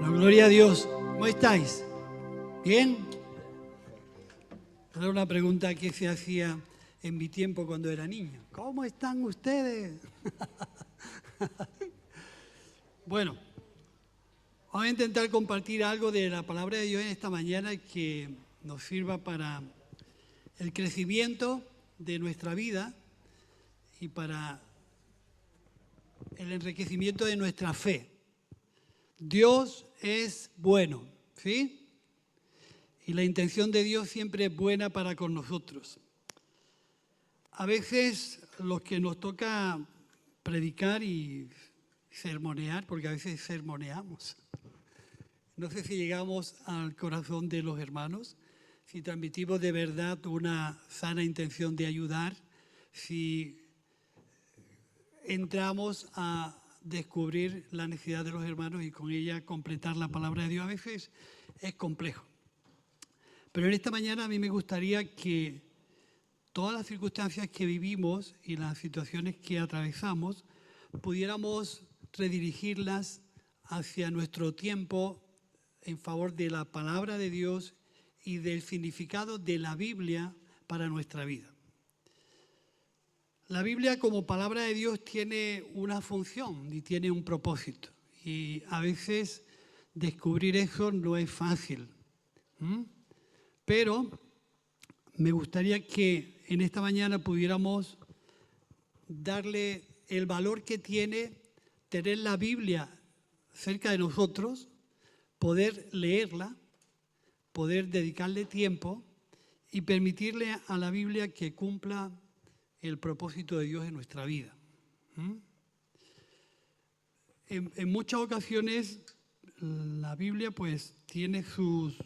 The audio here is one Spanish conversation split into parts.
Bueno, gloria a Dios. ¿Cómo estáis? ¿Bien? Era una pregunta que se hacía en mi tiempo cuando era niño. ¿Cómo están ustedes? Bueno, vamos a intentar compartir algo de la palabra de Dios en esta mañana que nos sirva para el crecimiento de nuestra vida y para el enriquecimiento de nuestra fe. Dios es bueno, ¿sí? Y la intención de Dios siempre es buena para con nosotros. A veces los que nos toca predicar y sermonear, porque a veces sermoneamos. No sé si llegamos al corazón de los hermanos, si transmitimos de verdad una sana intención de ayudar, si entramos a descubrir la necesidad de los hermanos y con ella completar la palabra de Dios. A veces es complejo. Pero en esta mañana a mí me gustaría que todas las circunstancias que vivimos y las situaciones que atravesamos pudiéramos redirigirlas hacia nuestro tiempo en favor de la palabra de Dios y del significado de la Biblia para nuestra vida. La Biblia como palabra de Dios tiene una función y tiene un propósito. Y a veces descubrir eso no es fácil. Pero me gustaría que en esta mañana pudiéramos darle el valor que tiene tener la Biblia cerca de nosotros, poder leerla, poder dedicarle tiempo y permitirle a la Biblia que cumpla el propósito de Dios en nuestra vida. En muchas ocasiones la Biblia pues tiene sus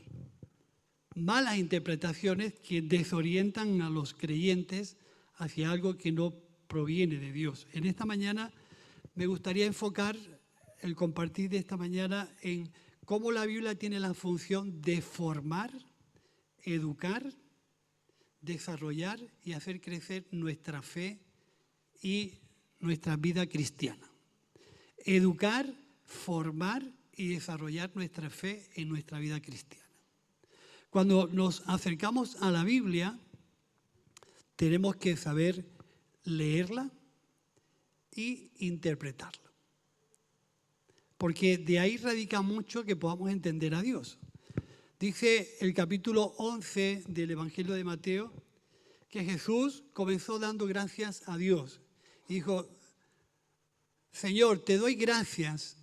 malas interpretaciones que desorientan a los creyentes hacia algo que no proviene de Dios. En esta mañana me gustaría enfocar el compartir de esta mañana en cómo la Biblia tiene la función de formar, educar, desarrollar y hacer crecer nuestra fe y nuestra vida cristiana. Educar, formar y desarrollar nuestra fe en nuestra vida cristiana. Cuando nos acercamos a la Biblia, tenemos que saber leerla y interpretarla. Porque de ahí radica mucho que podamos entender a Dios. Dice el capítulo 11 del Evangelio de Mateo que Jesús comenzó dando gracias a Dios. Y dijo, Señor, te doy gracias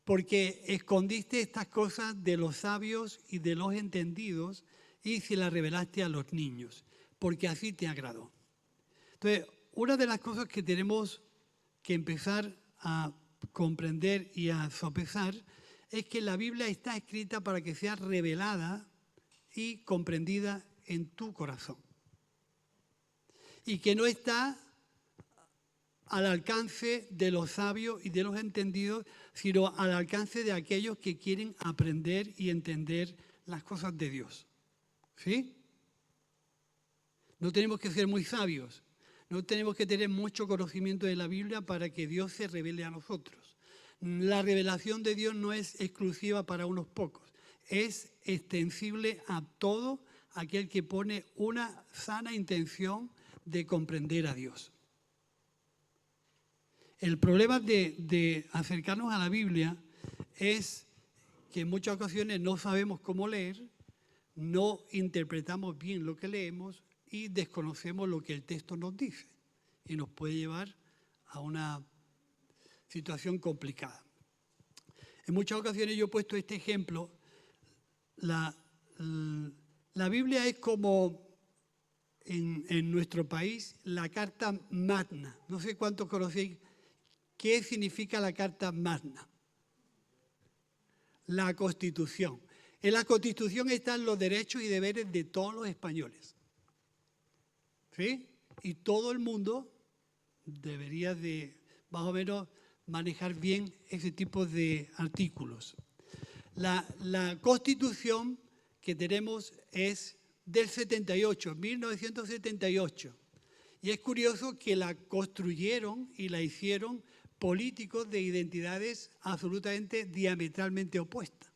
porque escondiste estas cosas de los sabios y de los entendidos y se las revelaste a los niños, porque así te agradó. Entonces, una de las cosas que tenemos que empezar a comprender y a sopesar es que la Biblia está escrita para que sea revelada y comprendida en tu corazón. Y que no está al alcance de los sabios y de los entendidos, sino al alcance de aquellos que quieren aprender y entender las cosas de Dios. ¿Sí? No tenemos que ser muy sabios, no tenemos que tener mucho conocimiento de la Biblia para que Dios se revele a nosotros. La revelación de Dios no es exclusiva para unos pocos, es extensible a todo aquel que pone una sana intención de comprender a Dios. El problema de acercarnos a la Biblia es que en muchas ocasiones no sabemos cómo leer, no interpretamos bien lo que leemos y desconocemos lo que el texto nos dice. Y nos puede llevar a una situación complicada. En muchas ocasiones yo he puesto este ejemplo. La Biblia es como en nuestro país la Carta Magna. No sé cuántos conocéis qué significa la Carta Magna. La Constitución. En la Constitución están los derechos y deberes de todos los españoles. ¿Sí? Y todo el mundo debería de, más o menos, manejar bien ese tipo de artículos. La Constitución que tenemos es del 78, 1978. Y es curioso que la construyeron y la hicieron políticos de identidades absolutamente diametralmente opuestas.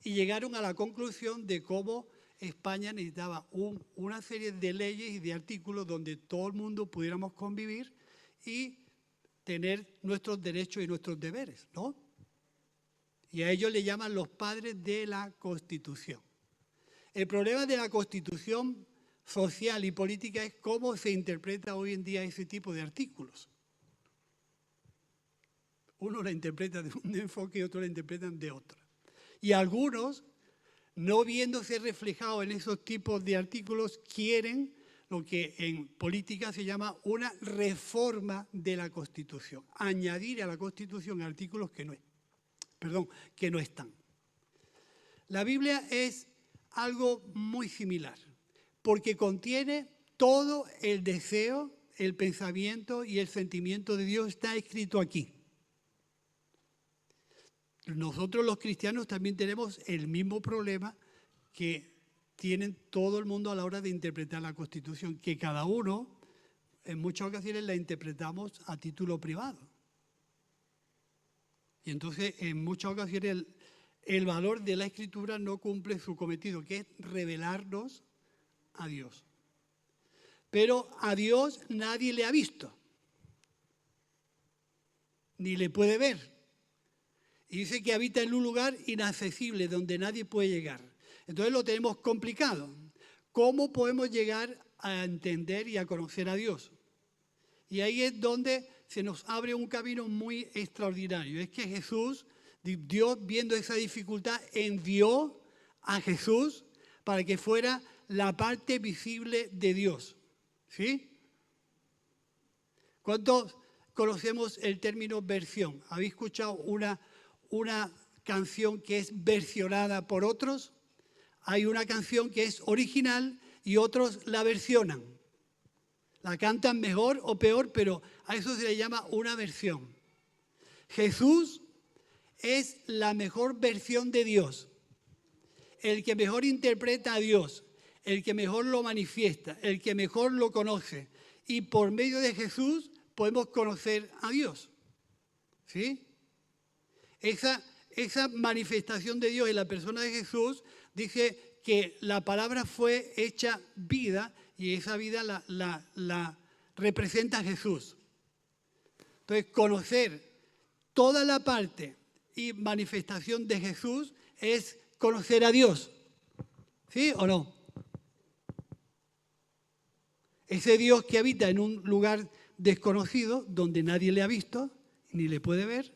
Y llegaron a la conclusión de cómo España necesitaba una serie de leyes y de artículos donde todo el mundo pudiéramos convivir y tener nuestros derechos y nuestros deberes, ¿no? Y a ellos le llaman los padres de la Constitución. El problema de la Constitución social y política es cómo se interpreta hoy en día ese tipo de artículos. Uno la interpreta de un enfoque y otro la interpretan de otro. Y algunos, no viéndose reflejados en esos tipos de artículos, quieren lo que en política se llama una reforma de la Constitución. Añadir a la Constitución artículos que no están. La Biblia es algo muy similar, porque contiene todo el deseo, el pensamiento y el sentimiento de Dios está escrito aquí. Nosotros los cristianos también tenemos el mismo problema que tienen todo el mundo a la hora de interpretar la Constitución, que cada uno en muchas ocasiones la interpretamos a título privado. Y entonces en muchas ocasiones el valor de la Escritura no cumple su cometido, que es revelarnos a Dios. Pero a Dios nadie le ha visto, ni le puede ver. Y dice que habita en un lugar inaccesible, donde nadie puede llegar. Entonces lo tenemos complicado. ¿Cómo podemos llegar a entender y a conocer a Dios? Y ahí es donde se nos abre un camino muy extraordinario. Es que Jesús, Dios viendo esa dificultad, envió a Jesús para que fuera la parte visible de Dios. ¿Sí? ¿Cuántos conocemos el término versión? ¿Habéis escuchado una canción que es versionada por otros? Hay una canción que es original y otros la versionan. La cantan mejor o peor, pero a eso se le llama una versión. Jesús es la mejor versión de Dios, el que mejor interpreta a Dios, el que mejor lo manifiesta, el que mejor lo conoce. Y por medio de Jesús podemos conocer a Dios. ¿Sí? Esa manifestación de Dios en la persona de Jesús dice que la palabra fue hecha vida y esa vida la representa Jesús. Entonces, conocer toda la parte y manifestación de Jesús es conocer a Dios. ¿Sí o no? Ese Dios que habita en un lugar desconocido, donde nadie le ha visto ni le puede ver,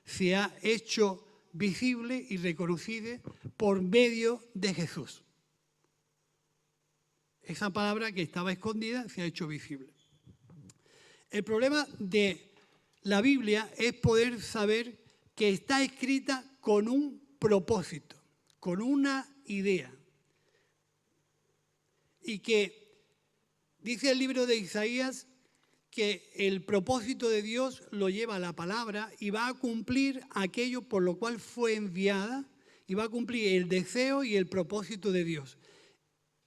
se ha hecho visible y reconocible por medio de Jesús. Esa palabra que estaba escondida se ha hecho visible. El problema de la Biblia es poder saber que está escrita con un propósito, con una idea. Y que dice el libro de Isaías que el propósito de Dios lo lleva a la palabra y va a cumplir aquello por lo cual fue enviada y va a cumplir el deseo y el propósito de Dios.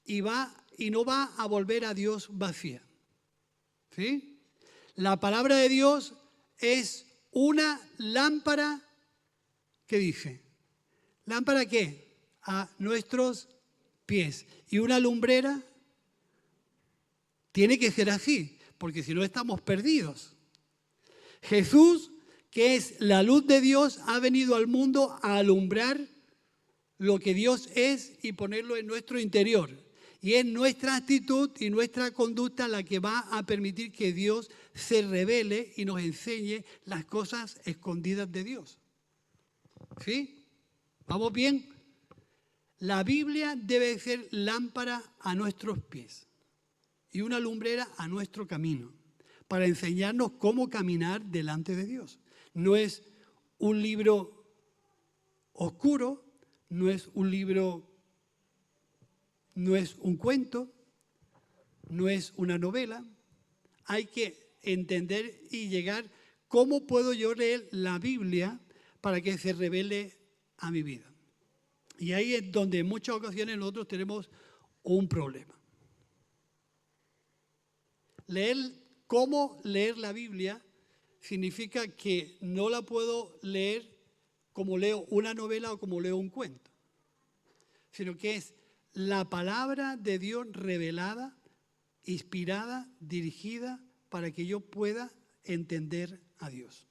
Y no va a volver a Dios vacía. ¿Sí? La palabra de Dios es una lámpara, ¿qué dice? ¿Lámpara qué? A nuestros pies. Y una lumbrera tiene que ser así, porque si no estamos perdidos. Jesús, que es la luz de Dios, ha venido al mundo a alumbrar lo que Dios es y ponerlo en nuestro interior. Y es nuestra actitud y nuestra conducta la que va a permitir que Dios se revele y nos enseñe las cosas escondidas de Dios. ¿Sí? ¿Vamos bien? La Biblia debe ser lámpara a nuestros pies y una lumbrera a nuestro camino, para enseñarnos cómo caminar delante de Dios. No es un libro oscuro, no es un libro, no es un cuento, no es una novela. Hay que entender y llegar cómo puedo yo leer la Biblia para que se revele a mi vida. Y ahí es donde en muchas ocasiones nosotros tenemos un problema. Cómo leer la Biblia significa que no la puedo leer como leo una novela o como leo un cuento, sino que es la palabra de Dios revelada, inspirada, dirigida para que yo pueda entender a Dios.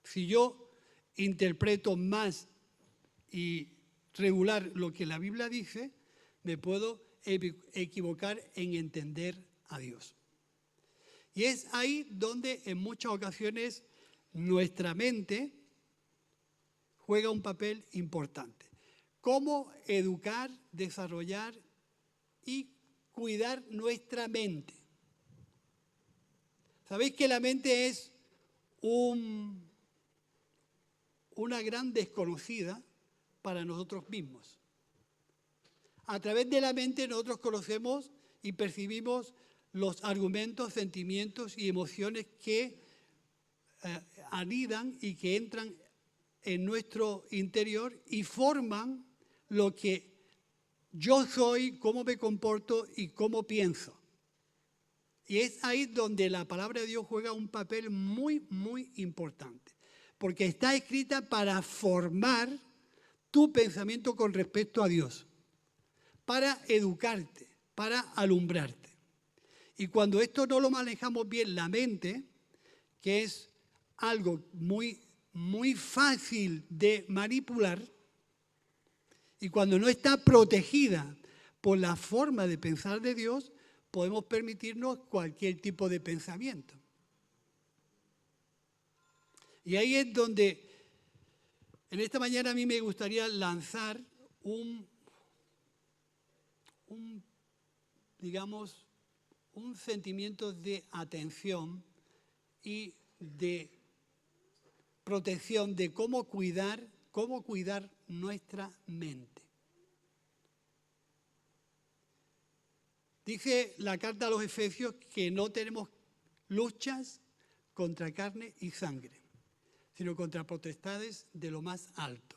Si yo interpreto más y regular lo que la Biblia dice, me puedo equivocar en entender a Dios. Y es ahí donde en muchas ocasiones nuestra mente juega un papel importante. Cómo educar, desarrollar y cuidar nuestra mente. ¿Sabéis que la mente es una gran desconocida para nosotros mismos? A través de la mente nosotros conocemos y percibimos los argumentos, sentimientos y emociones que anidan y que entran en nuestro interior y forman lo que yo soy, cómo me comporto y cómo pienso. Y es ahí donde la palabra de Dios juega un papel muy, muy importante. Porque está escrita para formar tu pensamiento con respecto a Dios, para educarte, para alumbrarte. Y cuando esto no lo manejamos bien, la mente, que es algo muy, muy fácil de manipular, y cuando no está protegida por la forma de pensar de Dios, podemos permitirnos cualquier tipo de pensamiento. Y ahí es donde, en esta mañana a mí me gustaría lanzar digamos, un sentimiento de atención y de protección de cómo cuidar nuestra mente. Dice la carta a los Efesios que no tenemos luchas contra carne y sangre, sino contra potestades de lo más alto.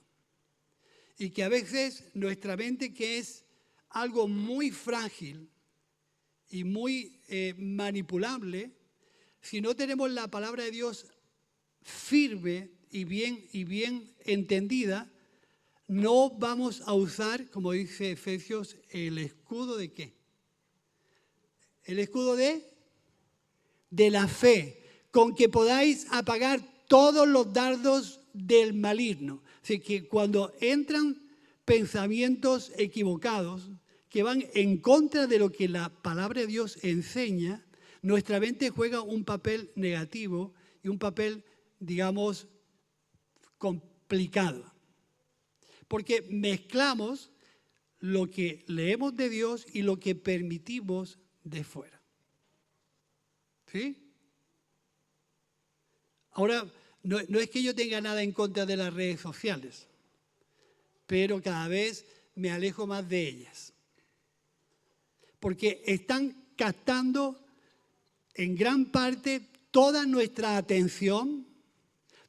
Y que a veces nuestra mente, que es algo muy frágil y muy manipulable, si no tenemos la palabra de Dios firme y bien entendida, no vamos a usar, como dice Efesios, el escudo ¿de qué? El escudo de la fe, con que podáis apagar todos los dardos del maligno. Así que cuando entran pensamientos equivocados que van en contra de lo que la palabra de Dios enseña, nuestra mente juega un papel negativo y un papel, digamos, complicado. Porque mezclamos lo que leemos de Dios y lo que permitimos de fuera. ¿Sí? Ahora, no es que yo tenga nada en contra de las redes sociales, pero cada vez me alejo más de ellas. Porque están captando en gran parte toda nuestra atención,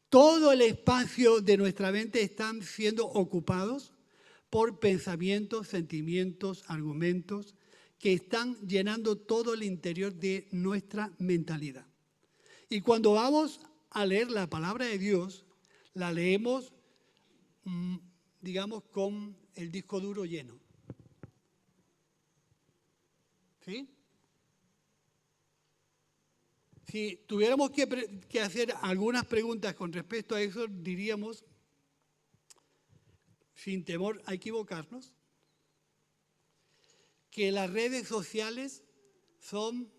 todo el espacio de nuestra mente están siendo ocupados por pensamientos, sentimientos, argumentos que están llenando todo el interior de nuestra mentalidad. Y cuando vamos a leer la palabra de Dios, la leemos, digamos, con el disco duro lleno. ¿Sí? Si tuviéramos que hacer algunas preguntas con respecto a eso, diríamos, sin temor a equivocarnos, que las redes sociales son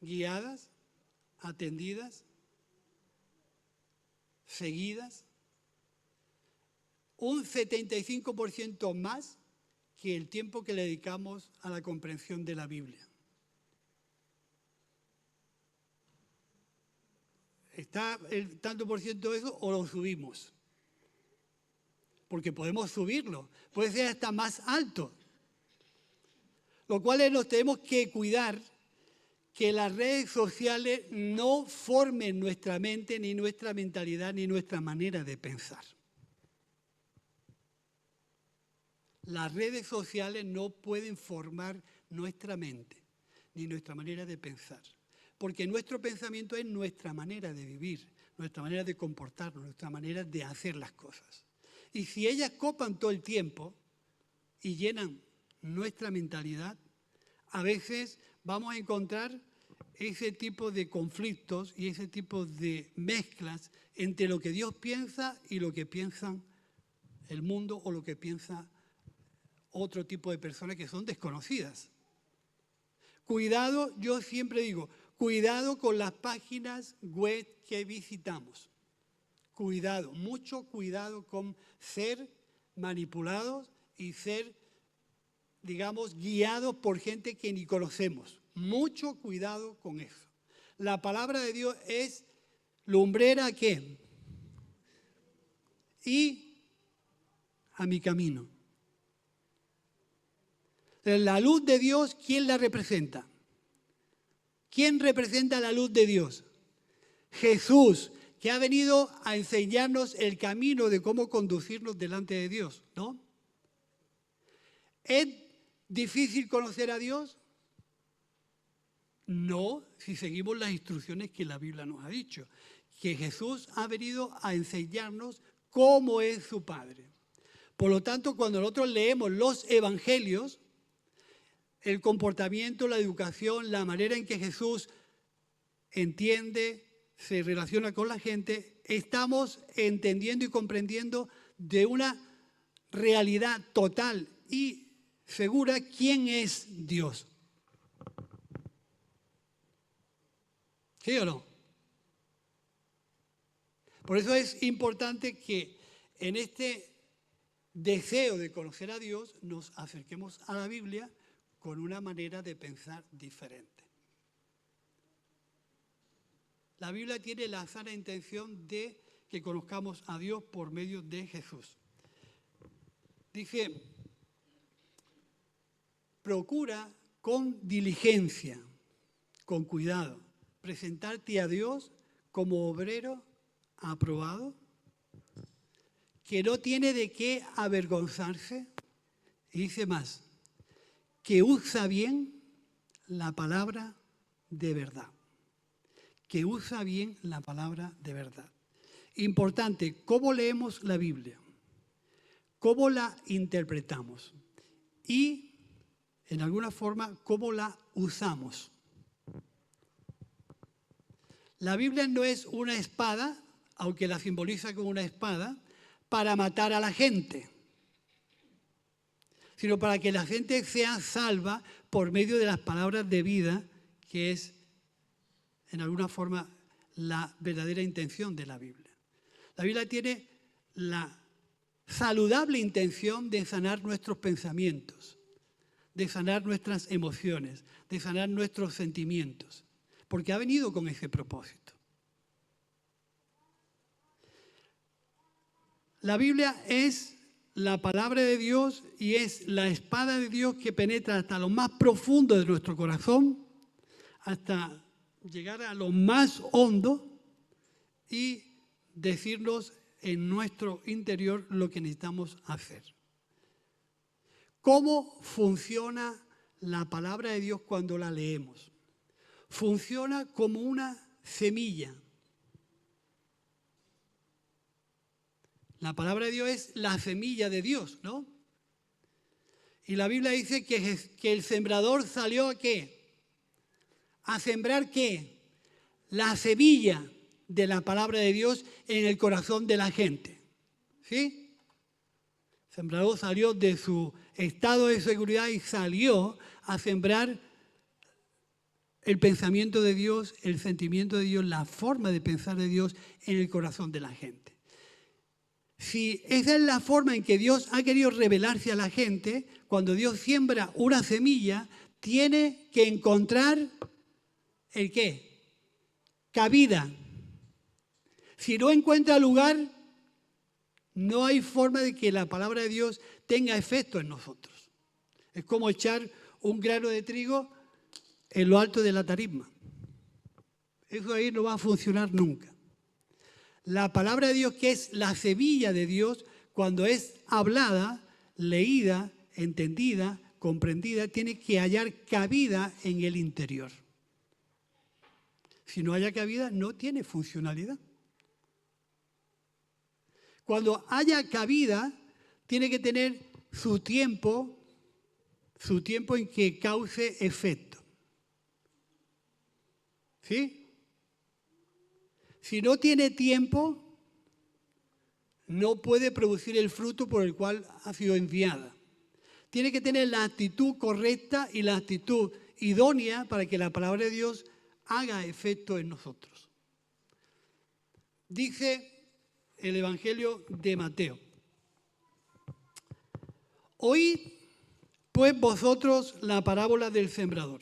guiadas, atendidas, seguidas, un 75% más que el tiempo que le dedicamos a la comprensión de la Biblia. ¿Está el tanto por ciento de eso o lo subimos? Porque podemos subirlo, puede ser hasta más alto. Lo cual nos tenemos que cuidar que las redes sociales no formen nuestra mente, ni nuestra mentalidad, ni nuestra manera de pensar. Las redes sociales no pueden formar nuestra mente, ni nuestra manera de pensar. Porque nuestro pensamiento es nuestra manera de vivir, nuestra manera de comportarnos, nuestra manera de hacer las cosas. Y si ellas copan todo el tiempo y llenan nuestra mentalidad, a veces vamos a encontrar ese tipo de conflictos y ese tipo de mezclas entre lo que Dios piensa y lo que piensan el mundo o lo que piensa otro tipo de personas que son desconocidas. Cuidado, yo siempre digo, cuidado con las páginas web que visitamos. Cuidado, mucho cuidado con ser manipulados y ser, digamos, guiados por gente que ni conocemos. Mucho cuidado con eso. La palabra de Dios es lumbrera ¿qué? Y a mi camino. La luz de Dios, ¿quién la representa? ¿Quién representa la luz de Dios? Jesús, que ha venido a enseñarnos el camino de cómo conducirnos delante de Dios, ¿no? ¿Es difícil conocer a Dios? No, si seguimos las instrucciones que la Biblia nos ha dicho, que Jesús ha venido a enseñarnos cómo es su Padre. Por lo tanto, cuando nosotros leemos los evangelios, el comportamiento, la educación, la manera en que Jesús entiende, se relaciona con la gente, estamos entendiendo y comprendiendo de una realidad total y segura quién es Dios. ¿Sí o no? Por eso es importante que en este deseo de conocer a Dios nos acerquemos a la Biblia con una manera de pensar diferente. La Biblia tiene la sana intención de que conozcamos a Dios por medio de Jesús. Dice, procura con diligencia, con cuidado, presentarte a Dios como obrero aprobado, que no tiene de qué avergonzarse, y dice más, que usa bien la palabra de verdad. Que usa bien la palabra de verdad. Importante, ¿cómo leemos la Biblia? ¿Cómo la interpretamos? Y, en alguna forma, ¿cómo la usamos? La Biblia no es una espada, aunque la simboliza como una espada, para matar a la gente, sino para que la gente sea salva por medio de las palabras de vida, que es, en alguna forma, la verdadera intención de la Biblia. La Biblia tiene la saludable intención de sanar nuestros pensamientos, de sanar nuestras emociones, de sanar nuestros sentimientos, porque ha venido con ese propósito. La Biblia es la palabra de Dios y es la espada de Dios que penetra hasta lo más profundo de nuestro corazón, hasta llegar a lo más hondo y decirnos en nuestro interior lo que necesitamos hacer. ¿Cómo funciona la palabra de Dios cuando la leemos? Funciona como una semilla. La palabra de Dios es la semilla de Dios, ¿no? Y la Biblia dice que el sembrador salió ¿a qué? ¿A sembrar qué? La semilla de la palabra de Dios en el corazón de la gente. ¿Sí? El sembrador salió de su estado de seguridad y salió a sembrar el pensamiento de Dios, el sentimiento de Dios, la forma de pensar de Dios en el corazón de la gente. Si esa es la forma en que Dios ha querido revelarse a la gente, cuando Dios siembra una semilla, tiene que encontrar ¿el qué? Cabida. Si no encuentra lugar, no hay forma de que la palabra de Dios tenga efecto en nosotros. Es como echar un grano de trigo en lo alto de la tarima. Eso ahí no va a funcionar nunca. La palabra de Dios, que es la semilla de Dios, cuando es hablada, leída, entendida, comprendida, tiene que hallar cabida en el interior. Si no haya cabida, no tiene funcionalidad. Cuando haya cabida, tiene que tener su tiempo en que cause efecto. ¿Sí? Si no tiene tiempo, no puede producir el fruto por el cual ha sido enviada. Tiene que tener la actitud correcta y la actitud idónea para que la palabra de Dios haga efecto en nosotros. Dice el Evangelio de Mateo: oíd pues vosotros la parábola del sembrador.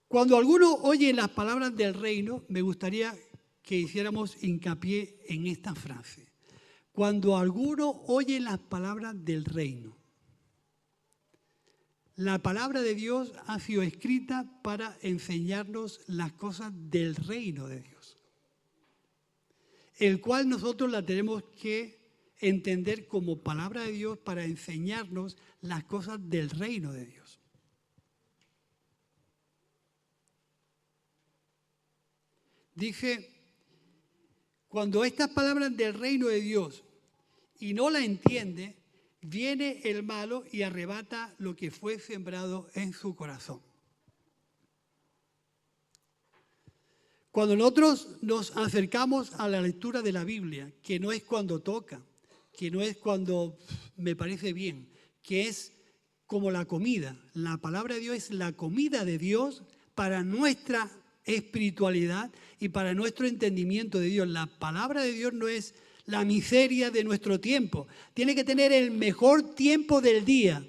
Cuando alguno oye las palabras del reino, me gustaría que hiciéramos hincapié en esta frase. Cuando alguno oye las palabras del reino. La palabra de Dios ha sido escrita para enseñarnos las cosas del reino de Dios, el cual nosotros la tenemos que entender como palabra de Dios para enseñarnos las cosas del reino de Dios. Dice, cuando estas palabras del reino de Dios y no la entiende, viene el malo y arrebata lo que fue sembrado en su corazón. Cuando nosotros nos acercamos a la lectura de la Biblia, que no es cuando toca, que no es cuando me parece bien, que es como la comida. La palabra de Dios es la comida de Dios para nuestra espiritualidad y para nuestro entendimiento de Dios. La palabra de Dios no es la miseria de nuestro tiempo. Tiene que tener el mejor tiempo del día.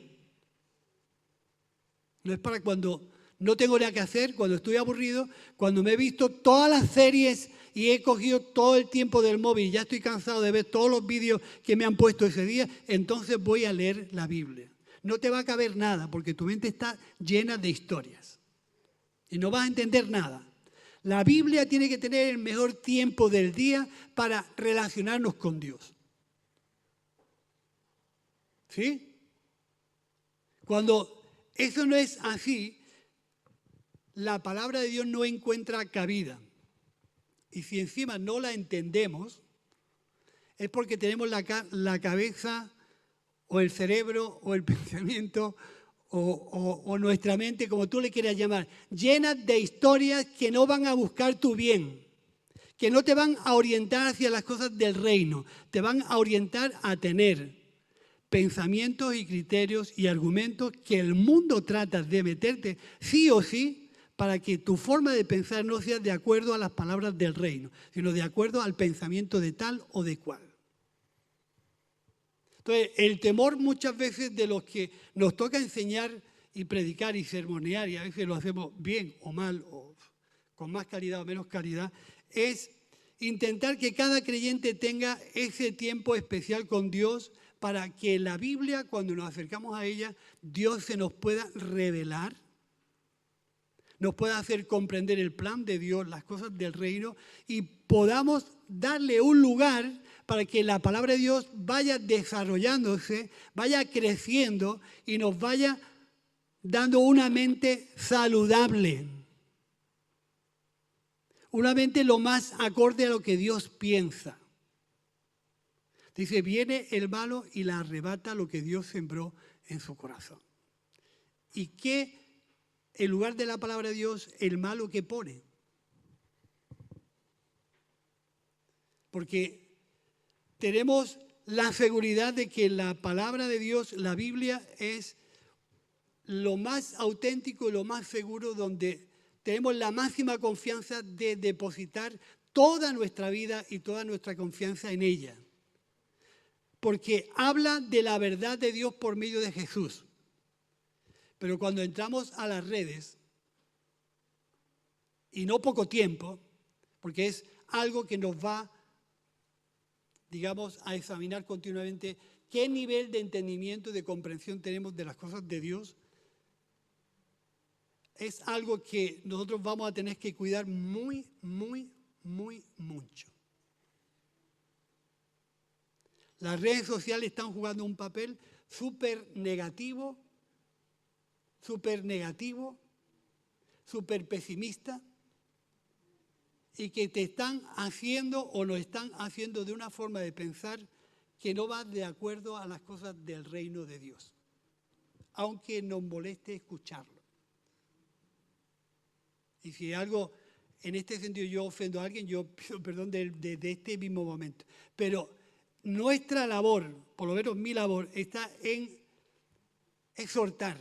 No es para cuando no tengo nada que hacer, cuando estoy aburrido, cuando me he visto todas las series y he cogido todo el tiempo del móvil y ya estoy cansado de ver todos los vídeos que me han puesto ese día, entonces voy a leer la Biblia. No te va a caber nada porque tu mente está llena de historias y no vas a entender nada. La Biblia tiene que tener el mejor tiempo del día para relacionarnos con Dios. ¿Sí? Cuando eso no es así, la palabra de Dios no encuentra cabida. Y si encima no la entendemos, es porque tenemos la cabeza o el cerebro o el pensamiento o nuestra mente, como tú le quieras llamar, llenas de historias que no van a buscar tu bien, que no te van a orientar hacia las cosas del reino, te van a orientar a tener pensamientos y criterios y argumentos que el mundo trata de meterte sí o sí para que tu forma de pensar no sea de acuerdo a las palabras del reino, sino de acuerdo al pensamiento de tal o de cual. Entonces, el temor muchas veces de los que nos toca enseñar y predicar y sermonear, y a veces lo hacemos bien o mal, o con más calidad o menos calidad, es intentar que cada creyente tenga ese tiempo especial con Dios para que la Biblia, cuando nos acercamos a ella, Dios se nos pueda revelar, nos pueda hacer comprender el plan de Dios, las cosas del reino, y podamos darle un lugar para que la palabra de Dios vaya desarrollándose, vaya creciendo y nos vaya dando una mente saludable. Una mente lo más acorde a lo que Dios piensa. Dice, viene el malo y la arrebata lo que Dios sembró en su corazón. ¿Y qué, en lugar de la palabra de Dios, el malo que pone? Porque tenemos la seguridad de que la palabra de Dios, la Biblia, es lo más auténtico y lo más seguro, donde tenemos la máxima confianza de depositar toda nuestra vida y toda nuestra confianza en ella. Porque habla de la verdad de Dios por medio de Jesús. Pero cuando entramos a las redes, y no poco tiempo, porque es algo que nos va, digamos, a examinar continuamente qué nivel de entendimiento y de comprensión tenemos de las cosas de Dios, es algo que nosotros vamos a tener que cuidar muy, muy, muy mucho. Las redes sociales están jugando un papel súper negativo, súper pesimista, y que te están haciendo o nos están haciendo de una forma de pensar que no va de acuerdo a las cosas del reino de Dios, aunque nos moleste escucharlo. Y si algo en este sentido yo ofendo a alguien, yo pido perdón de este mismo momento. Pero nuestra labor, por lo menos mi labor, está en exhortar,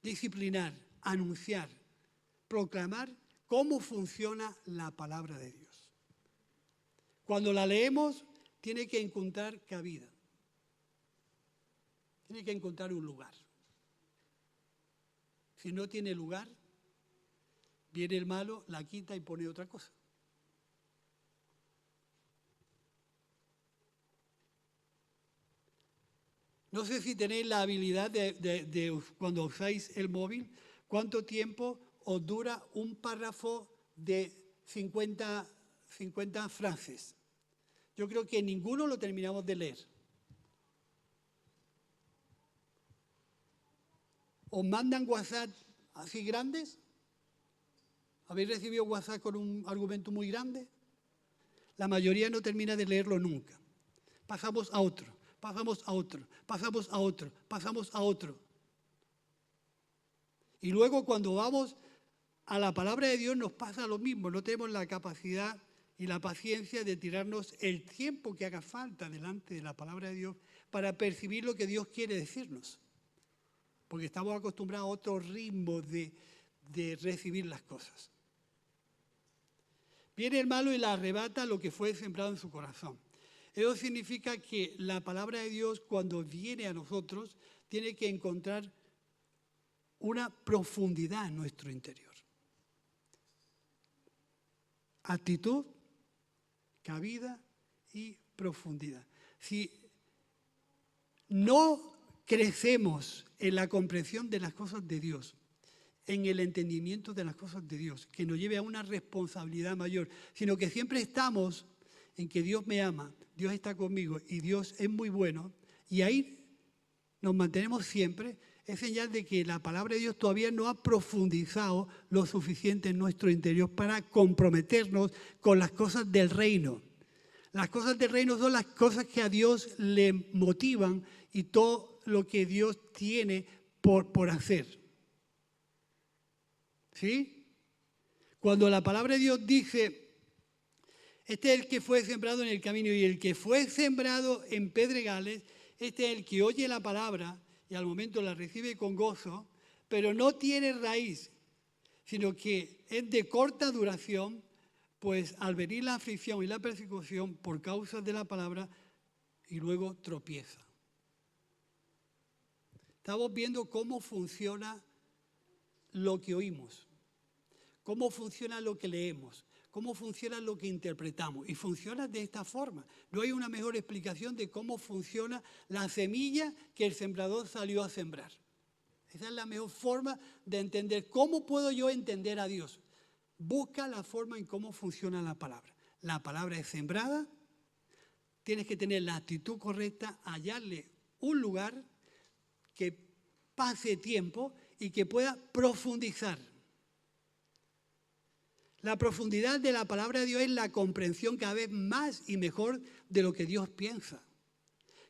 disciplinar, anunciar, proclamar cómo funciona la palabra de Dios. Cuando la leemos, tiene que encontrar cabida. Tiene que encontrar un lugar. Si no tiene lugar, viene el malo, la quita y pone otra cosa. No sé si tenéis la habilidad de cuando usáis el móvil, cuánto tiempo os dura un párrafo de 50 frases. Yo creo que ninguno lo terminamos de leer. ¿Os mandan WhatsApp así grandes? ¿Habéis recibido WhatsApp con un argumento muy grande? La mayoría no termina de leerlo nunca. Pasamos a otro, pasamos a otro, pasamos a otro, pasamos a otro. Y luego cuando vamos a la palabra de Dios nos pasa lo mismo. No tenemos la capacidad y la paciencia de tirarnos el tiempo que haga falta delante de la palabra de Dios para percibir lo que Dios quiere decirnos. Porque estamos acostumbrados a otro ritmo de recibir las cosas. Viene el malo y le arrebata lo que fue sembrado en su corazón. Eso significa que la palabra de Dios, cuando viene a nosotros, tiene que encontrar una profundidad en nuestro interior. Actitud, cabida y profundidad. Si no crecemos en la comprensión de las cosas de Dios, en el entendimiento de las cosas de Dios, que nos lleve a una responsabilidad mayor, sino que siempre estamos en que Dios me ama, Dios está conmigo y Dios es muy bueno, y ahí nos mantenemos siempre, es señal de que la palabra de Dios todavía no ha profundizado lo suficiente en nuestro interior para comprometernos con las cosas del reino. Las cosas del reino son las cosas que a Dios le motivan y todo lo que Dios tiene por hacer. ¿Sí? Cuando la palabra de Dios dice, este es el que fue sembrado en el camino y el que fue sembrado en pedregales, este es el que oye la palabra y al momento la recibe con gozo, pero no tiene raíz, sino que es de corta duración, pues al venir la aflicción y la persecución por causa de la palabra, y luego tropieza. Estamos viendo cómo funciona lo que oímos, cómo funciona lo que leemos, cómo funciona lo que interpretamos. Y funciona de esta forma. No hay una mejor explicación de cómo funciona la semilla que el sembrador salió a sembrar. Esa es la mejor forma de entender. ¿Cómo puedo yo entender a Dios? Busca la forma en cómo funciona la palabra. La palabra es sembrada, tienes que tener la actitud correcta, hallarle un lugar que pase tiempo y que pueda profundizar. La profundidad de la palabra de Dios es la comprensión cada vez más y mejor de lo que Dios piensa,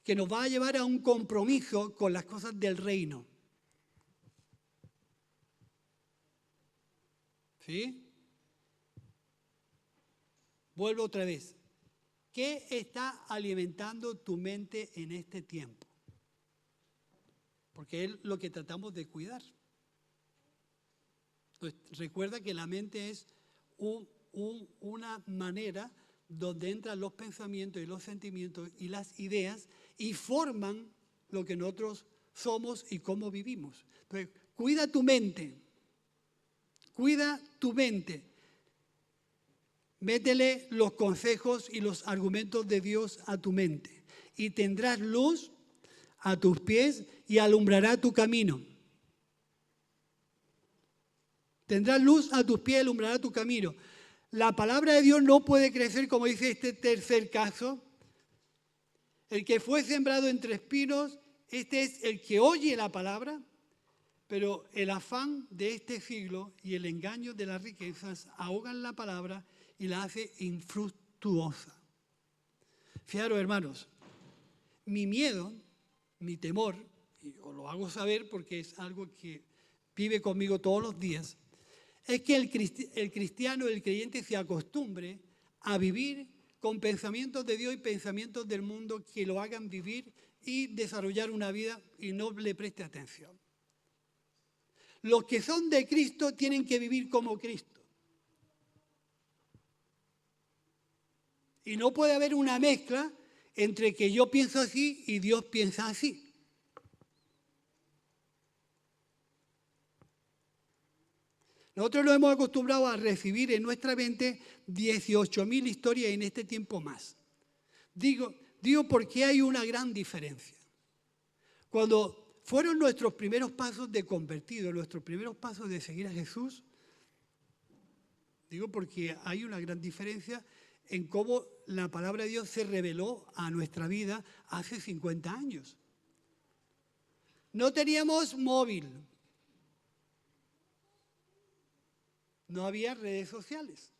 que nos va a llevar a un compromiso con las cosas del reino. ¿Sí? Vuelvo otra vez. ¿Qué está alimentando tu mente en este tiempo? Porque es lo que tratamos de cuidar. Entonces, recuerda que la mente es una manera donde entran los pensamientos y los sentimientos y las ideas y forman lo que nosotros somos y cómo vivimos. Entonces, cuida tu mente. Cuida tu mente. Métele los consejos y los argumentos de Dios a tu mente y tendrás luz a tus pies y alumbrará tu camino. Tendrás luz a tus pies y alumbrará tu camino. La palabra de Dios no puede crecer, como dice este tercer caso. El que fue sembrado entre espinos, Este es el que oye la palabra, pero el afán de este siglo y el engaño de las riquezas ahogan la palabra y la hace infructuosa. Fijaros, hermanos, mi miedo, mi temor, y os lo hago saber porque es algo que vive conmigo todos los días, es que el cristiano, el creyente, se acostumbre a vivir con pensamientos de Dios y pensamientos del mundo que lo hagan vivir y desarrollar una vida y no le preste atención. Los que son de Cristo tienen que vivir como Cristo. Y no puede haber una mezcla entre que yo pienso así y Dios piensa así. Nosotros nos hemos acostumbrado a recibir en nuestra mente 18.000 historias en este tiempo más. Digo porque hay una gran diferencia. Cuando fueron nuestros primeros pasos de convertido, nuestros primeros pasos de seguir a Jesús, digo porque hay una gran diferencia en cómo la palabra de Dios se reveló a nuestra vida hace 50 años. No teníamos móvil. No había redes sociales.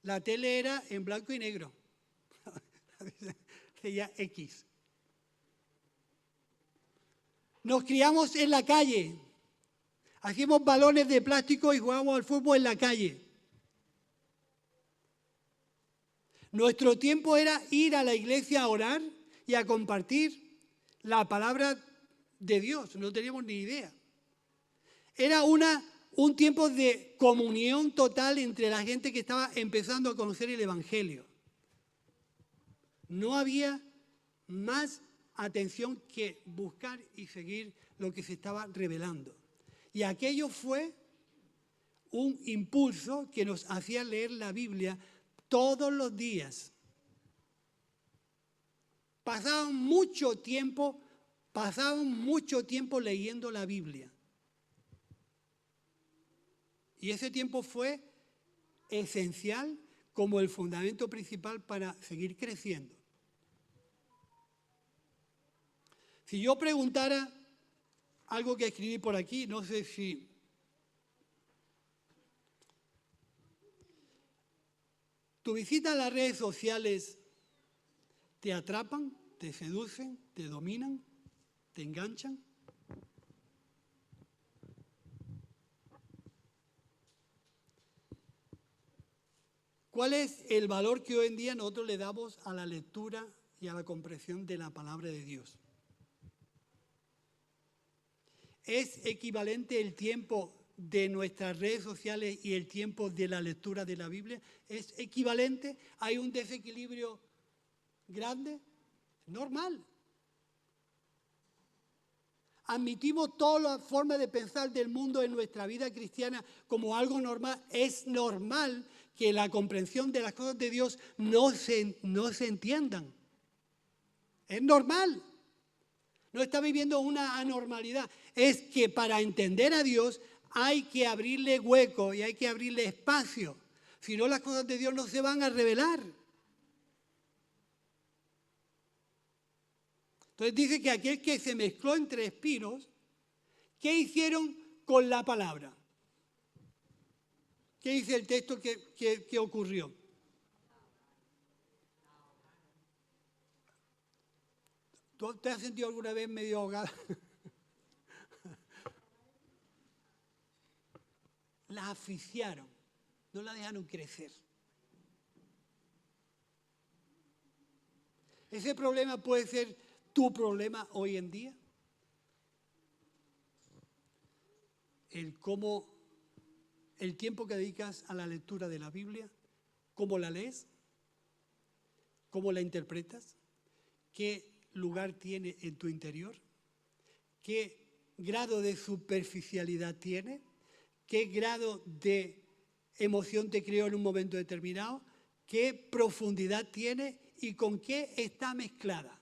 La tele era en blanco y negro. Sería X. Nos criamos en la calle. Hacíamos balones de plástico y jugábamos al fútbol en la calle. Nuestro tiempo era ir a la iglesia a orar y a compartir la palabra de Dios. No teníamos ni idea. Era un tiempo de comunión total entre la gente que estaba empezando a conocer el Evangelio. No había más atención que buscar y seguir lo que se estaba revelando. Y aquello fue un impulso que nos hacía leer la Biblia todos los días. Pasaban mucho tiempo leyendo la Biblia. Y ese tiempo fue esencial como el fundamento principal para seguir creciendo. Si yo preguntara algo que escribí por aquí, no sé si tu visita a las redes sociales te atrapan, te seducen, te dominan, te enganchan. ¿Cuál es el valor que hoy en día nosotros le damos a la lectura y a la comprensión de la palabra de Dios? ¿Es equivalente el tiempo de nuestras redes sociales y el tiempo de la lectura de la Biblia? ¿Es equivalente? ¿Hay un desequilibrio grande? Normal. Admitimos todas las formas de pensar del mundo en nuestra vida cristiana como algo normal. Es normal que la comprensión de las cosas de Dios no se entiendan. Es normal. No está viviendo una anormalidad. Es que para entender a Dios hay que abrirle hueco y hay que abrirle espacio. Si no, las cosas de Dios no se van a revelar. Entonces dice que aquel que se mezcló entre espinos, ¿qué hicieron con la palabra? ¿Qué dice el texto que ocurrió? ¿Tú te has sentido alguna vez medio ahogada? La asfixiaron, no la dejaron crecer. Ese problema puede ser tu problema hoy en día. El tiempo que dedicas a la lectura de la Biblia, cómo la lees, cómo la interpretas, qué lugar tiene en tu interior, qué grado de superficialidad tiene, qué grado de emoción te creó en un momento determinado, qué profundidad tiene y con qué está mezclada.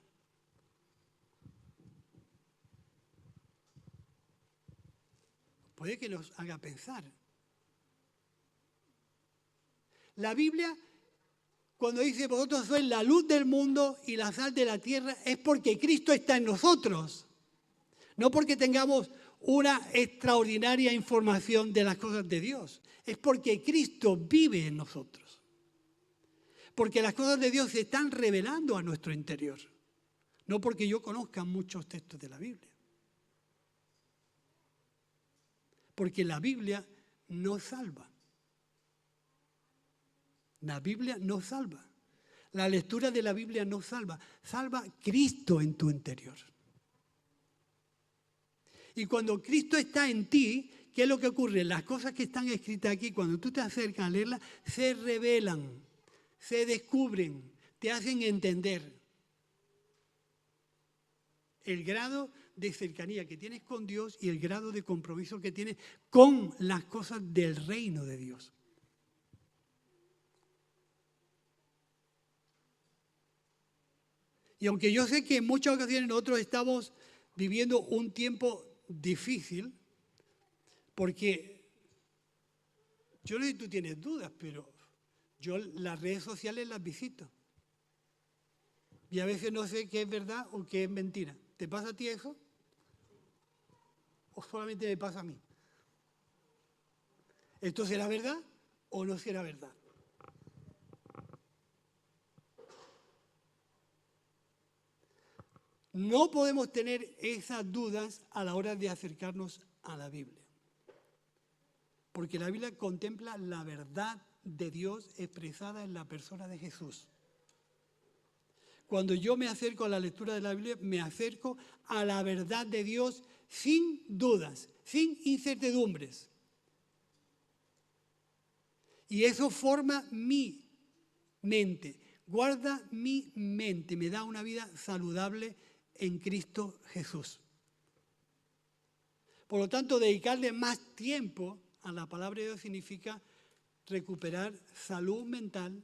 Puede que nos haga pensar. La Biblia cuando dice vosotros sois la luz del mundo y la sal de la tierra, es porque Cristo está en nosotros. No porque tengamos una extraordinaria información de las cosas de Dios. Es porque Cristo vive en nosotros. Porque las cosas de Dios se están revelando a nuestro interior. No porque yo conozca muchos textos de la Biblia. Porque la Biblia no salva. La Biblia no salva. La lectura de la Biblia no salva. Salva Cristo en tu interior. Y cuando Cristo está en ti, ¿qué es lo que ocurre? Las cosas que están escritas aquí, cuando tú te acercas a leerlas, se revelan, se descubren, te hacen entender el grado de cercanía que tienes con Dios y el grado de compromiso que tienes con las cosas del reino de Dios. Y aunque yo sé que en muchas ocasiones nosotros estamos viviendo un tiempo difícil, porque yo no sé si tú tienes dudas, pero yo las redes sociales las visito. Y a veces no sé qué es verdad o qué es mentira. ¿Te pasa a ti eso? ¿O solamente me pasa a mí? ¿Esto será verdad o no será verdad? No podemos tener esas dudas a la hora de acercarnos a la Biblia. Porque la Biblia contempla la verdad de Dios expresada en la persona de Jesús. Cuando yo me acerco a la lectura de la Biblia, me acerco a la verdad de Dios sin dudas, sin incertidumbres. Y eso forma mi mente, guarda mi mente, me da una vida saludable en Cristo Jesús. Por lo tanto, dedicarle más tiempo a la palabra de Dios significa recuperar salud mental,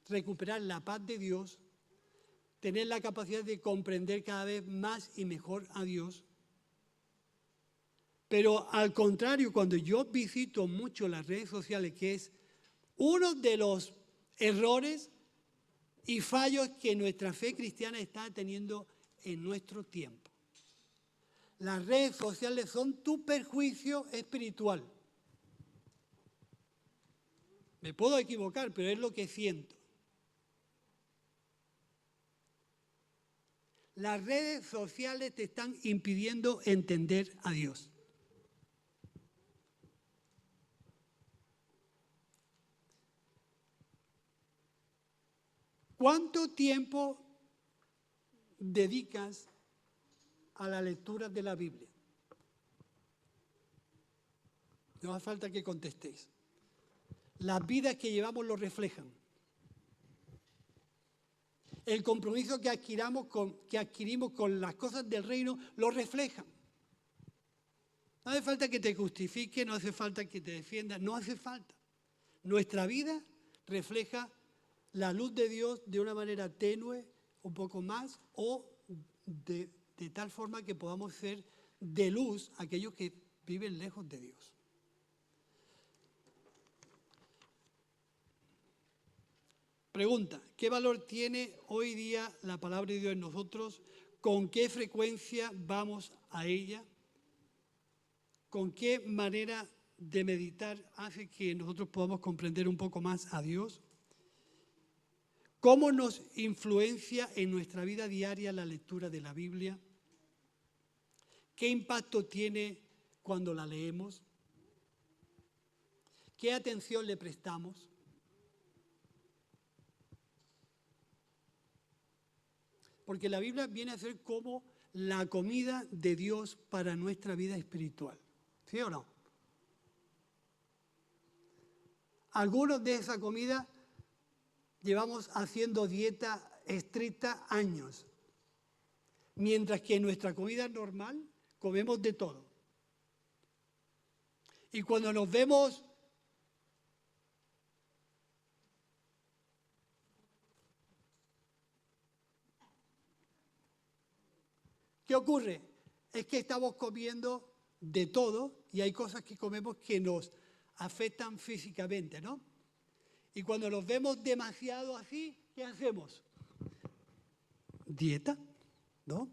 recuperar la paz de Dios, tener la capacidad de comprender cada vez más y mejor a Dios. Pero al contrario, cuando yo visito mucho las redes sociales, que es uno de los errores y fallos que nuestra fe cristiana está teniendo en nuestro tiempo. Las redes sociales son tu perjuicio espiritual. Me puedo equivocar, pero es lo que siento. Las redes sociales te están impidiendo entender a Dios. ¿Cuánto tiempo dedicas a la lectura de la Biblia? No hace falta que contestéis. Las vidas que llevamos lo reflejan. El compromiso que adquirimos con las cosas del reino lo reflejan. No hace falta que te justifique, no hace falta que te defienda, no hace falta. Nuestra vida refleja la luz de Dios de una manera tenue, un poco más, o de tal forma que podamos ser de luz a aquellos que viven lejos de Dios. Pregunta, ¿qué valor tiene hoy día la palabra de Dios en nosotros? ¿Con qué frecuencia vamos a ella? ¿Con qué manera de meditar hace que nosotros podamos comprender un poco más a Dios? ¿Cómo nos influencia en nuestra vida diaria la lectura de la Biblia? ¿Qué impacto tiene cuando la leemos? ¿Qué atención le prestamos? Porque la Biblia viene a ser como la comida de Dios para nuestra vida espiritual. ¿Sí o no? Algunos de esa comida llevamos haciendo dieta estricta años, mientras que en nuestra comida normal comemos de todo. Y cuando nos vemos ¿qué ocurre? Es que estamos comiendo de todo y hay cosas que comemos que nos afectan físicamente, ¿no? Y cuando los vemos demasiado así, ¿qué hacemos? Dieta, ¿no?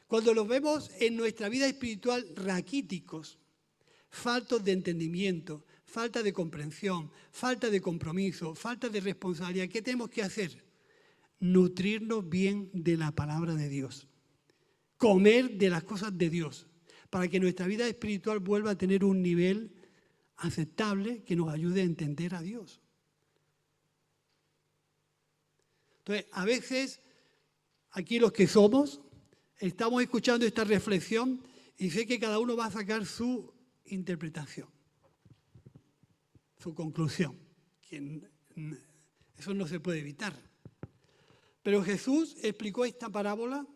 Cuando los vemos en nuestra vida espiritual raquíticos, faltos de entendimiento, falta de comprensión, falta de compromiso, falta de responsabilidad, ¿qué tenemos que hacer? Nutrirnos bien de la palabra de Dios. Comer de las cosas de Dios, para que nuestra vida espiritual vuelva a tener un nivel aceptable que nos ayude a entender a Dios. Entonces, a veces, aquí los que somos, estamos escuchando esta reflexión y sé que cada uno va a sacar su interpretación, su conclusión. Eso no se puede evitar. Pero Jesús explicó esta parábola.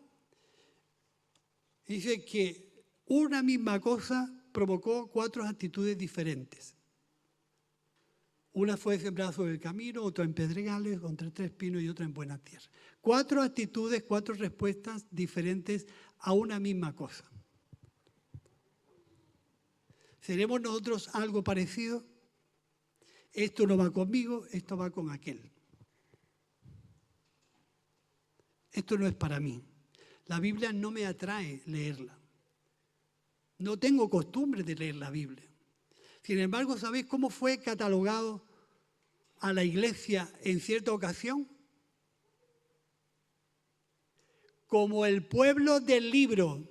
Dice que una misma cosa provocó 4 actitudes diferentes. Una fue sembrada sobre el camino, otra en pedregales, otra entre espinos y otra en buena tierra. 4 actitudes, 4 respuestas diferentes a una misma cosa. ¿Seremos nosotros algo parecido? Esto no va conmigo, esto va con aquel. Esto no es para mí. La Biblia no me atrae leerla. No tengo costumbre de leer la Biblia. Sin embargo, ¿sabéis cómo fue catalogado a la iglesia en cierta ocasión? Como el pueblo del libro.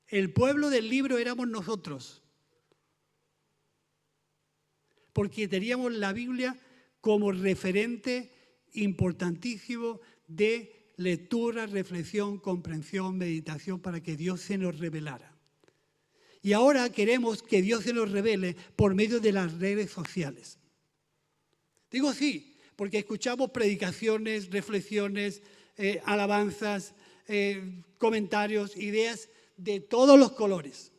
El pueblo del libro éramos nosotros. Porque teníamos la Biblia como referente importantísimo de lectura, reflexión, comprensión, meditación, para que Dios se nos revelara. Y ahora queremos que Dios se nos revele por medio de las redes sociales. Digo sí, porque escuchamos predicaciones, reflexiones, alabanzas, comentarios, ideas de todos los colores.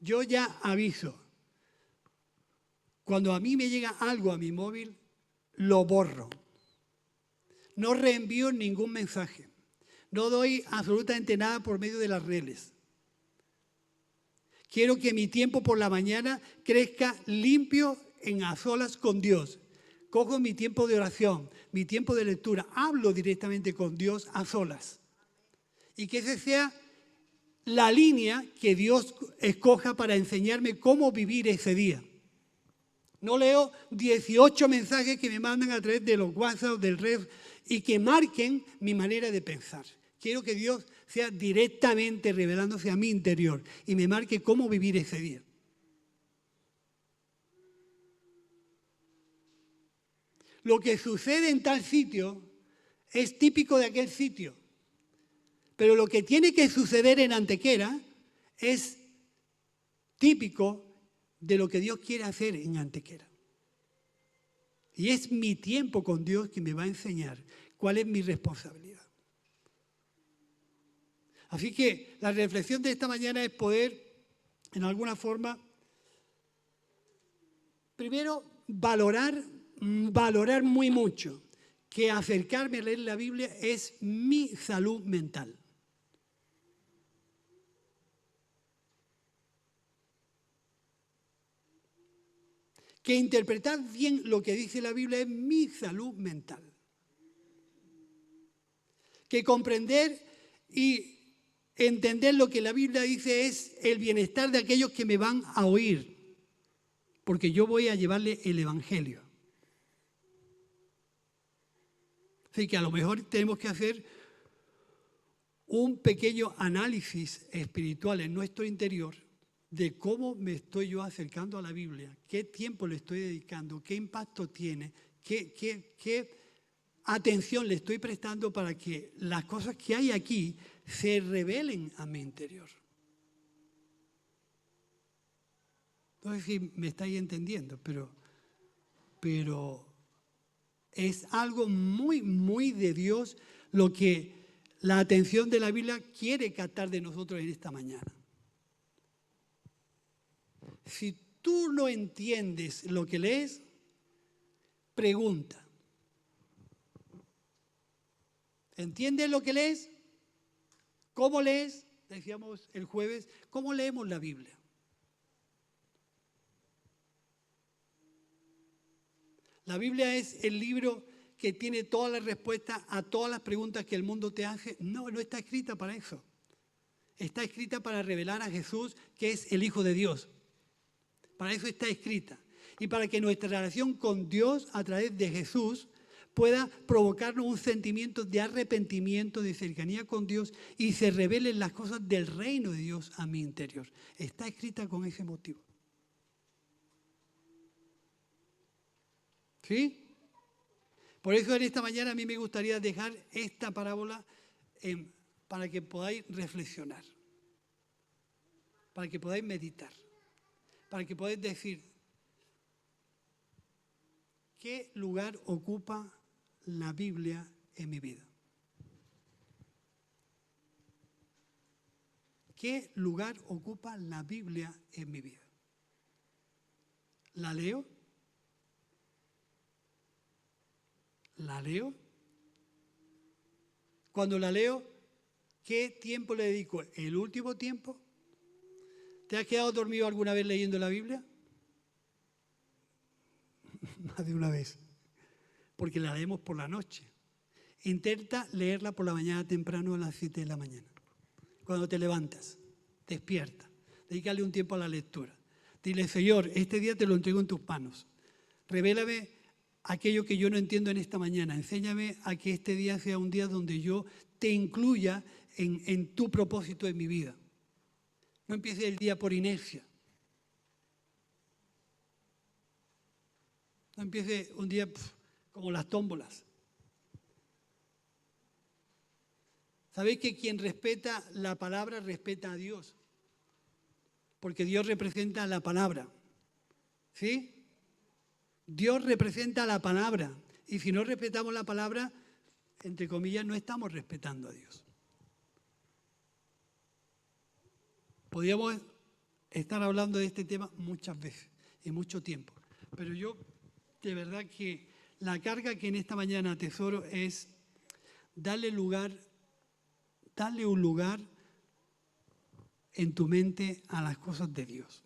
Yo ya aviso, cuando a mí me llega algo a mi móvil, lo borro. No reenvío ningún mensaje. No doy absolutamente nada por medio de las redes. Quiero que mi tiempo por la mañana crezca limpio a solas con Dios. Cojo mi tiempo de oración, mi tiempo de lectura. Hablo directamente con Dios a solas. Y que esa sea la línea que Dios escoja para enseñarme cómo vivir ese día. No leo 18 mensajes que me mandan a través de los WhatsApp, del red, y que marquen mi manera de pensar. Quiero que Dios sea directamente revelándose a mi interior y me marque cómo vivir ese día. Lo que sucede en tal sitio es típico de aquel sitio. Pero lo que tiene que suceder en Antequera es típico de lo que Dios quiere hacer en Antequera. Y es mi tiempo con Dios que me va a enseñar cuál es mi responsabilidad. Así que la reflexión de esta mañana es poder, en alguna forma, primero valorar muy mucho que acercarme a leer la Biblia es mi salud mental. Que interpretar bien lo que dice la Biblia es mi salud mental. Que comprender y entender lo que la Biblia dice es el bienestar de aquellos que me van a oír, porque yo voy a llevarle el Evangelio. Así que a lo mejor tenemos que hacer un pequeño análisis espiritual en nuestro interior de cómo me estoy yo acercando a la Biblia, qué tiempo le estoy dedicando, qué impacto tiene, qué atención le estoy prestando para que las cosas que hay aquí se revelen a mi interior. No sé si me estáis entendiendo, pero es algo muy, muy de Dios lo que la atención de la Biblia quiere captar de nosotros en esta mañana. Si tú no entiendes lo que lees, pregunta. ¿Entiendes lo que lees? ¿Cómo lees? decíamos el jueves, ¿cómo leemos la Biblia? La Biblia es el libro que tiene todas las respuestas a todas las preguntas que el mundo te hace. No, no está escrita para eso. Está escrita para revelar a Jesús, que es el Hijo de Dios. Para eso está escrita. Y para que nuestra relación con Dios a través de Jesús pueda provocarnos un sentimiento de arrepentimiento, de cercanía con Dios y se revelen las cosas del reino de Dios a mi interior. Está escrita con ese motivo. ¿Sí? Por eso en esta mañana a mí me gustaría dejar esta parábola para que podáis reflexionar, para que podáis meditar, para que podáis decir, ¿qué lugar ocupa la Biblia en mi vida? ¿Qué lugar ocupa la Biblia en mi vida? ¿La leo? ¿La leo? Cuando la leo, ¿qué tiempo le dedico? ¿El último tiempo? ¿Te has quedado dormido alguna vez leyendo la Biblia? Más de una vez. Porque la leemos por la noche. Intenta leerla por la mañana temprano a las 7 de la mañana. Cuando te levantas, despierta. Dedícale un tiempo a la lectura. Dile, Señor, este día te lo entrego en tus manos. Revélame aquello que yo no entiendo en esta mañana. Enséñame a que este día sea un día donde yo te incluya en tu propósito en mi vida. No empieces el día por inercia. No empieces un día como las tómbolas. ¿Sabéis que quien respeta la palabra respeta a Dios? Porque Dios representa la palabra. ¿Sí? Dios representa la palabra. Y si no respetamos la palabra, entre comillas, no estamos respetando a Dios. Podríamos estar hablando de este tema muchas veces y mucho tiempo. Pero yo, de verdad que la carga que en esta mañana atesoro es darle un lugar en tu mente a las cosas de Dios.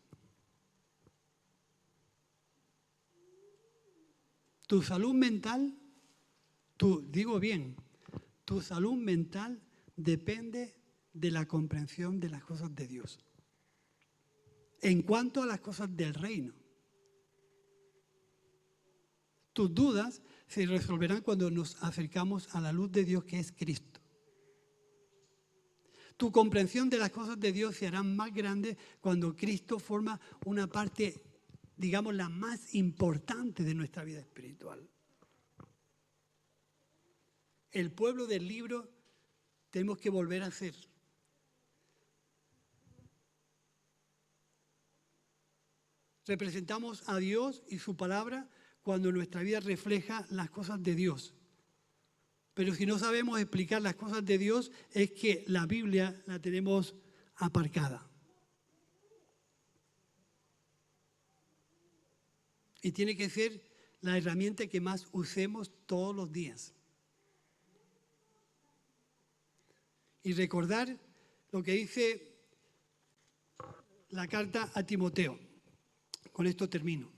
Tu salud mental, tu salud mental depende de la comprensión de las cosas de Dios. En cuanto a las cosas del reino, tus dudas se resolverán cuando nos acercamos a la luz de Dios, que es Cristo. Tu comprensión de las cosas de Dios se hará más grande cuando Cristo forma una parte, digamos, la más importante de nuestra vida espiritual. El pueblo del libro tenemos que volver a ser. Representamos a Dios y su palabra cuando nuestra vida refleja las cosas de Dios. Pero si no sabemos explicar las cosas de Dios, es que la Biblia la tenemos aparcada. Y tiene que ser la herramienta que más usemos todos los días. Y recordar lo que dice la carta a Timoteo. Con esto termino.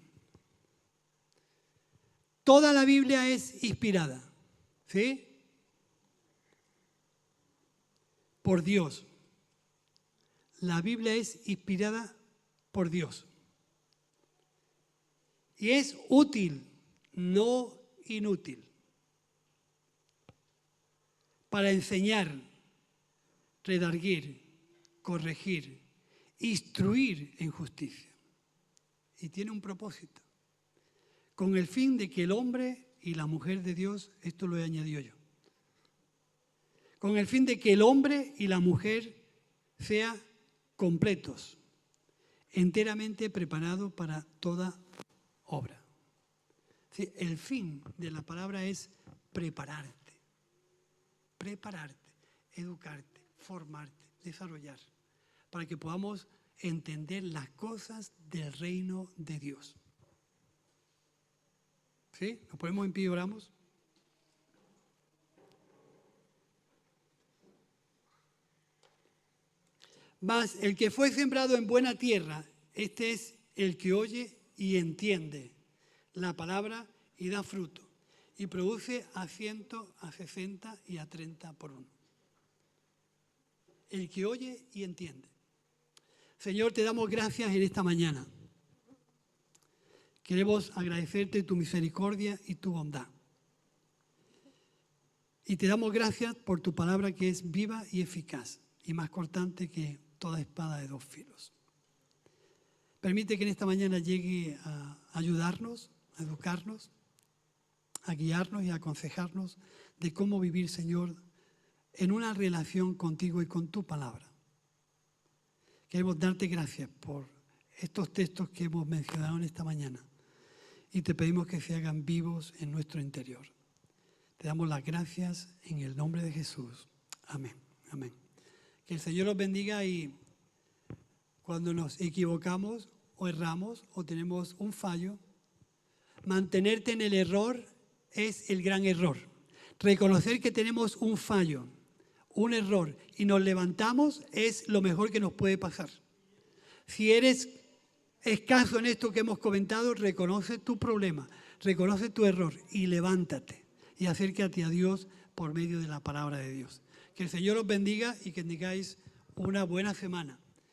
Toda la Biblia es inspirada, ¿sí? Por Dios. La Biblia es inspirada por Dios. Y es útil, no inútil, para enseñar, redarguir, corregir, instruir en justicia. Y tiene un propósito, con el fin de que el hombre y la mujer de Dios, esto lo he añadido yo, con el fin de que el hombre y la mujer sean completos, enteramente preparados para toda obra. Sí, el fin de la palabra es prepararte, educarte, formarte, desarrollar, para que podamos entender las cosas del reino de Dios. ¿Sí? ¿Nos ponemos en pie y oramos? Mas el que fue sembrado en buena tierra, este es el que oye y entiende la palabra y da fruto, y produce a 100, a 60 y a 30 por uno. El que oye y entiende. Señor, te damos gracias en esta mañana. Queremos agradecerte tu misericordia y tu bondad. Y te damos gracias por tu palabra que es viva y eficaz y más cortante que toda espada de 2 filos. Permite que en esta mañana llegue a ayudarnos, a educarnos, a guiarnos y a aconsejarnos de cómo vivir, Señor, en una relación contigo y con tu palabra. Queremos darte gracias por estos textos que hemos mencionado en esta mañana y te pedimos que se hagan vivos en nuestro interior. Te damos las gracias en el nombre de Jesús. Amén. Amén. Que el Señor los bendiga y cuando nos equivocamos o erramos o tenemos un fallo, mantenerte en el error es el gran error. Reconocer que tenemos un fallo, un error y nos levantamos es lo mejor que nos puede pasar. Si eres escaso en esto que hemos comentado, reconoce tu problema, reconoce tu error y levántate y acércate a Dios por medio de la palabra de Dios. Que el Señor os bendiga y que tengáis una buena semana.